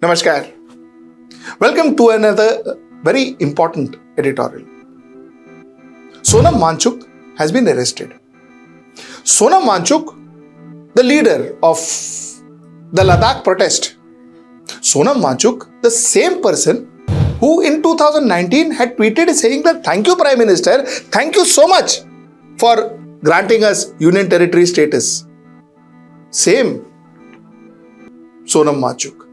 Namaskar. Welcome to another very important editorial. Sonam Wangchuk has been arrested. Sonam Wangchuk, the leader of the Ladakh protest. Sonam Wangchuk, the same person who in 2019 had tweeted saying that thank you Prime Minister, thank you so much for granting us Union Territory status. Same Sonam Wangchuk.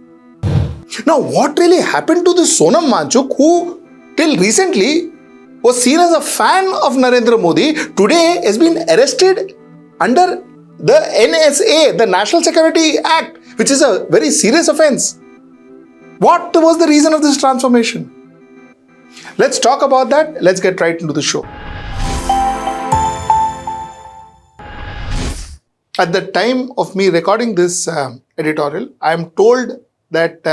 Now, what really happened to this Sonam Wangchuk, who till recently was seen as a fan of Narendra Modi, today has been arrested under the NSA, the National Security Act, which is a very serious offense. What was the reason of this transformation? Let's talk about that. Let's get right into the show. At the time of me recording this editorial, I am told that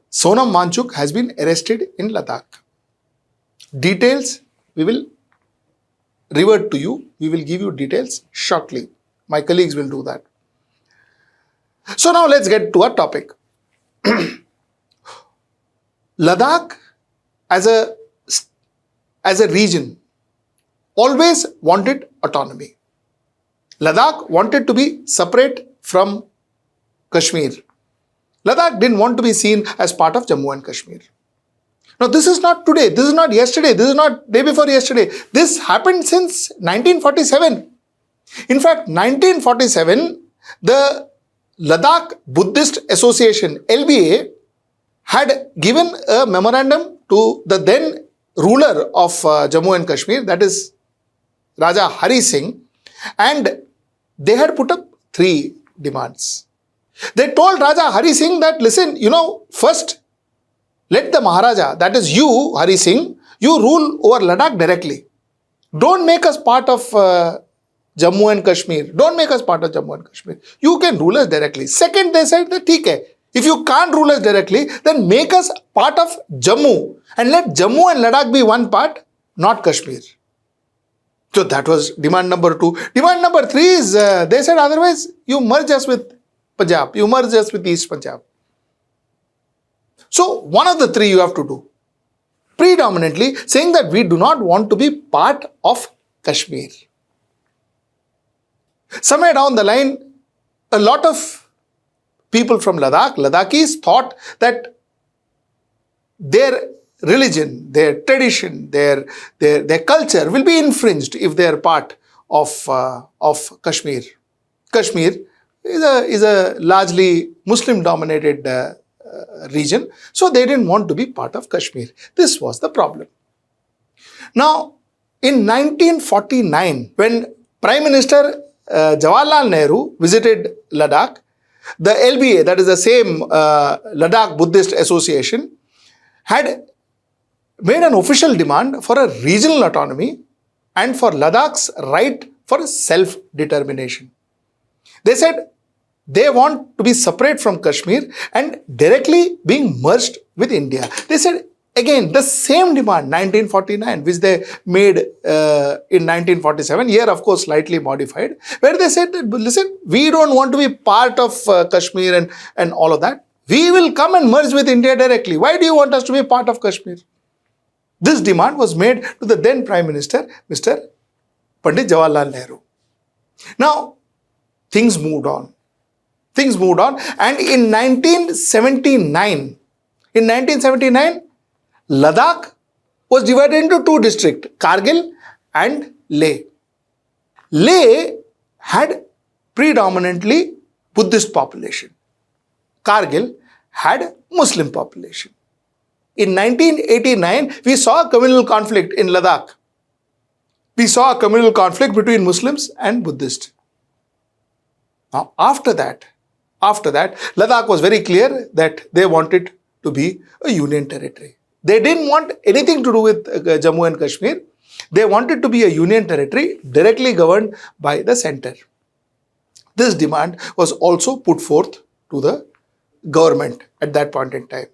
Sonam Wangchuk has been arrested in Ladakh. Details we will revert to you. We will give you details shortly. My colleagues will do that. So now let's get to our topic. Ladakh as a region always wanted autonomy. Ladakh wanted to be separate from Kashmir. Ladakh didn't want to be seen as part of Jammu and Kashmir. Now, this is not today, this is not yesterday, this is not day before yesterday. This happened since 1947. In fact, 1947, the Ladakh Buddhist Association, LBA, had given a memorandum to the then ruler of Jammu and Kashmir, that is Raja Hari Singh, and they had put up 3 demands. They told Raja Hari Singh that, listen, first let the Maharaja, that is you, Hari Singh, you rule over Ladakh directly. Don't make us part of Jammu and Kashmir. Don't make us part of Jammu and Kashmir. You can rule us directly. Second, they said that, theek hai, if you can't rule us directly, then make us part of Jammu and let Jammu and Ladakh be one part, not Kashmir. So that was demand number 2. Demand number 3 is, they said otherwise you merge us with Punjab, you merge us with East Punjab. So one of the 3 you have to do. Predominantly saying that we do not want to be part of Kashmir. Somewhere down the line, a lot of people from Ladakhis thought that their religion, their tradition, their culture will be infringed if they are part of Kashmir. Kashmir is a largely Muslim-dominated region, so they didn't want to be part of Kashmir. This was the problem. Now, in 1949, when Prime Minister Jawaharlal Nehru visited Ladakh, the LBA, that is the same Ladakh Buddhist Association, had made an official demand for a regional autonomy and for Ladakh's right for self-determination. They said they want to be separate from Kashmir and directly being merged with India. They said again the same demand, 1949, which they made in 1947, here of course slightly modified, where they said that, listen, we don't want to be part of Kashmir and all of that. We will come and merge with India directly. Why do you want us to be part of Kashmir? This demand was made to the then Prime Minister, Mr. Pandit Jawaharlal Nehru. Now, things moved on. And in 1979, Ladakh was divided into 2 districts, Kargil and Leh. Leh had predominantly Buddhist population. Kargil had Muslim population. In 1989, we saw a communal conflict in Ladakh. We saw a communal conflict between Muslims and Buddhists. Now, after that, Ladakh was very clear that they wanted to be a union territory. They didn't want anything to do with Jammu and Kashmir. They wanted to be a union territory directly governed by the center. This demand was also put forth to the government at that point in time.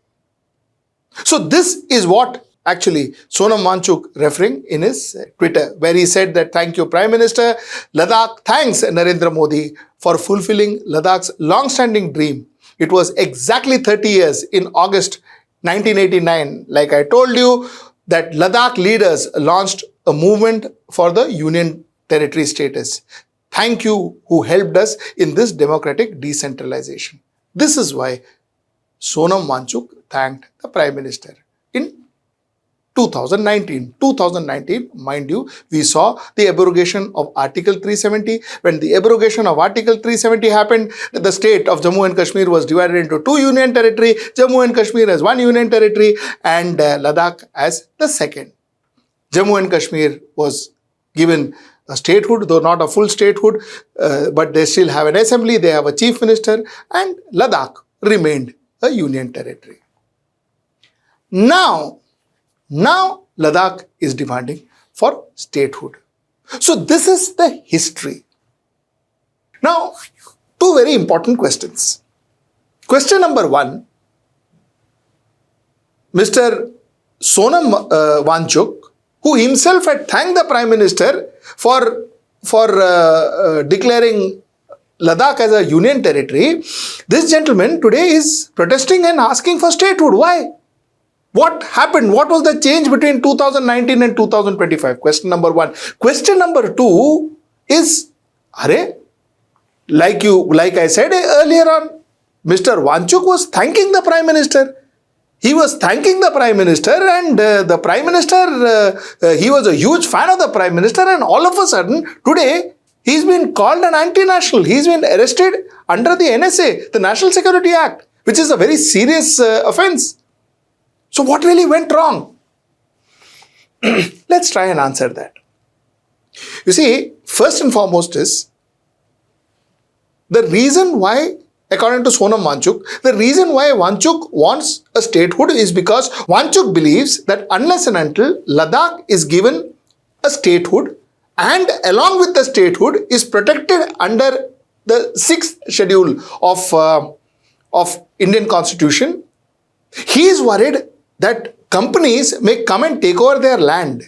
So this is what actually Sonam Wangchuk referring in his Twitter, where he said that thank you Prime Minister, Ladakh thanks Narendra Modi for fulfilling Ladakh's long-standing dream It was exactly 30 years in August 1989, like I told you, that Ladakh leaders launched a movement for the Union Territory status. Thank you who helped us in this democratic decentralization. This is why Sonam Wangchuk thanked the Prime Minister in 2019. 2019, mind you, we saw the abrogation of Article 370. When the abrogation of Article 370 happened, the state of Jammu and Kashmir was divided into 2 union territory, Jammu and Kashmir as 1 union territory, and Ladakh as the second. Jammu and Kashmir was given a statehood, though not a full statehood, but they still have an assembly, they have a chief minister, and Ladakh remained a union territory. Now Ladakh is demanding for statehood. So this is the history. Now, 2 very important questions. Question number 1, Mr. Sonam Wangchuk, who himself had thanked the Prime Minister for declaring Ladakh as a union territory, this gentleman today is protesting and asking for statehood. Why? What happened? What was the change between 2019 and 2025? Question number 1. Question number 2 is, like I said earlier on, Mr. Wangchuk was thanking the Prime Minister. He was thanking the Prime Minister, and the Prime Minister, he was a huge fan of the Prime Minister, and all of a sudden, today, he's been called an anti-national. He's been arrested under the NSA, the National Security Act, which is a very serious offense. So what really went wrong? Let's try and answer that. You see, first and foremost is the reason why, according to Sonam Wangchuk, the reason why Wangchuk wants a statehood is because Wangchuk believes that unless and until Ladakh is given a statehood and along with the statehood is protected under the 6th schedule of Indian Constitution, he is worried that companies may come and take over their land.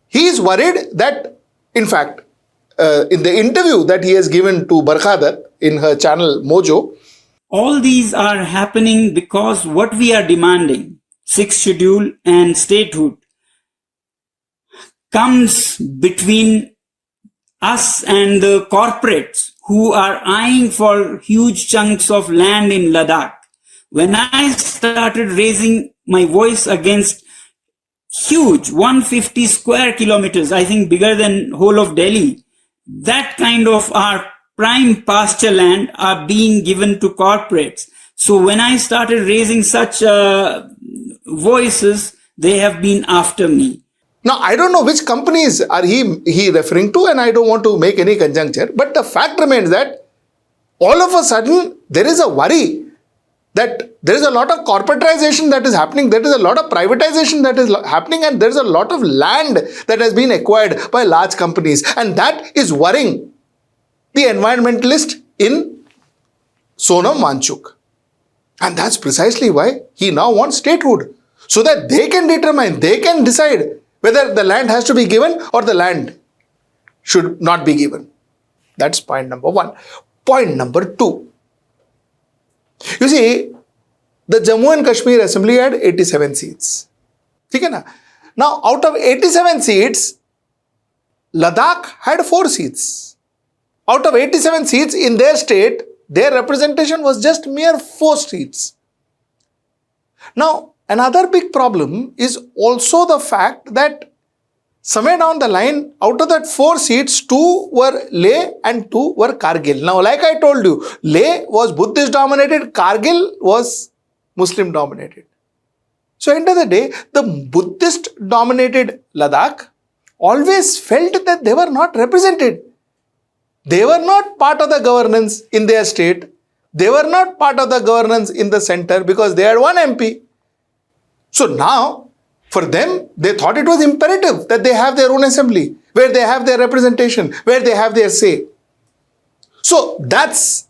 He is worried that, in fact, in the interview that he has given to Barkha in her channel Mojo, all these are happening because what we are demanding, 6th schedule and statehood, comes between us and the corporates who are eyeing for huge chunks of land in Ladakh. When I started raising my voice against huge 150 square kilometers, I think bigger than whole of Delhi, that kind of our prime pasture land are being given to corporates. So when I started raising such voices, they have been after me. Now, I don't know which companies are he referring to, and I don't want to make any conjecture, but the fact remains that all of a sudden there is a worry that there is a lot of corporatization that is happening, there is a lot of privatization that is happening, and there is a lot of land that has been acquired by large companies, and that is worrying the environmentalist in Sonam Wangchuk. And that's precisely why he now wants statehood, so that they can determine, they can decide whether the land has to be given or the land should not be given. That's point number 1. Point number 2. You see, the Jammu and Kashmir Assembly had 87 seats. Now, out of 87 seats, Ladakh had 4 seats. Out of 87 seats in their state, their representation was just mere 4 seats. Now, another big problem is also the fact that somewhere down the line, out of that 4 seats, 2 were Leh and 2 were Kargil. Now, like I told you, Leh was Buddhist dominated, Kargil was Muslim dominated. So, end of the day, the Buddhist dominated Ladakh always felt that they were not represented. They were not part of the governance in their state. They were not part of the governance in the center because they had 1 MP. So now, for them, they thought it was imperative that they have their own assembly, where they have their representation, where they have their say. So that's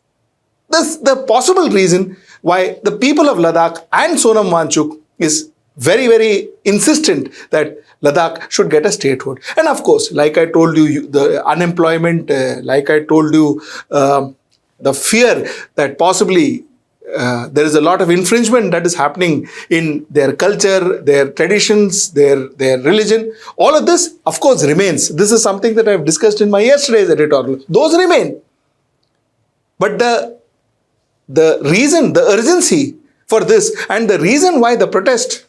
the possible reason why the people of Ladakh and Sonam Wangchuk is very, very insistent that Ladakh should get a statehood. And of course, like I told you, the unemployment, like I told you, the fear that possibly there is a lot of infringement that is happening in their culture, their traditions, their religion. All of this, of course, remains. This is something that I've discussed in my yesterday's editorial. Those remain. But the reason, the urgency for this, and the reason why the protest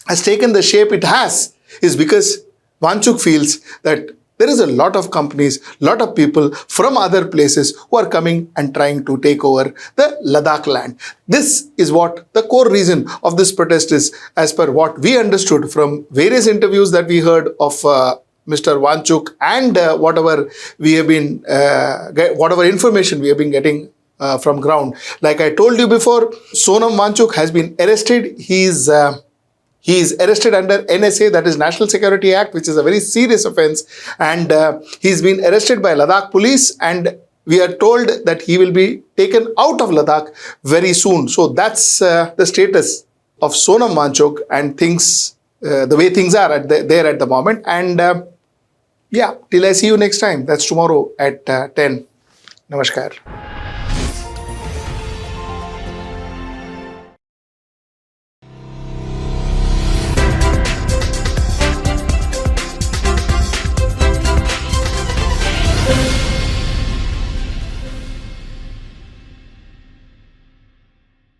has taken the shape it has, is because Wangchuk feels that there is a lot of companies, lot of people from other places who are coming and trying to take over the Ladakh land. This is what the core reason of this protest is, as per what we understood from various interviews that we heard of Mr. Wangchuk, and whatever information we have been getting from ground. Like I told you before, Sonam Wangchuk has been arrested. He is arrested under NSA, that is National Security Act, which is a very serious offense. And he's been arrested by Ladakh police, and we are told that he will be taken out of Ladakh very soon. So that's the status of Sonam Wangchuk and things, the way things are there at the moment. And yeah, till I see you next time. That's tomorrow at 10. Namaskar.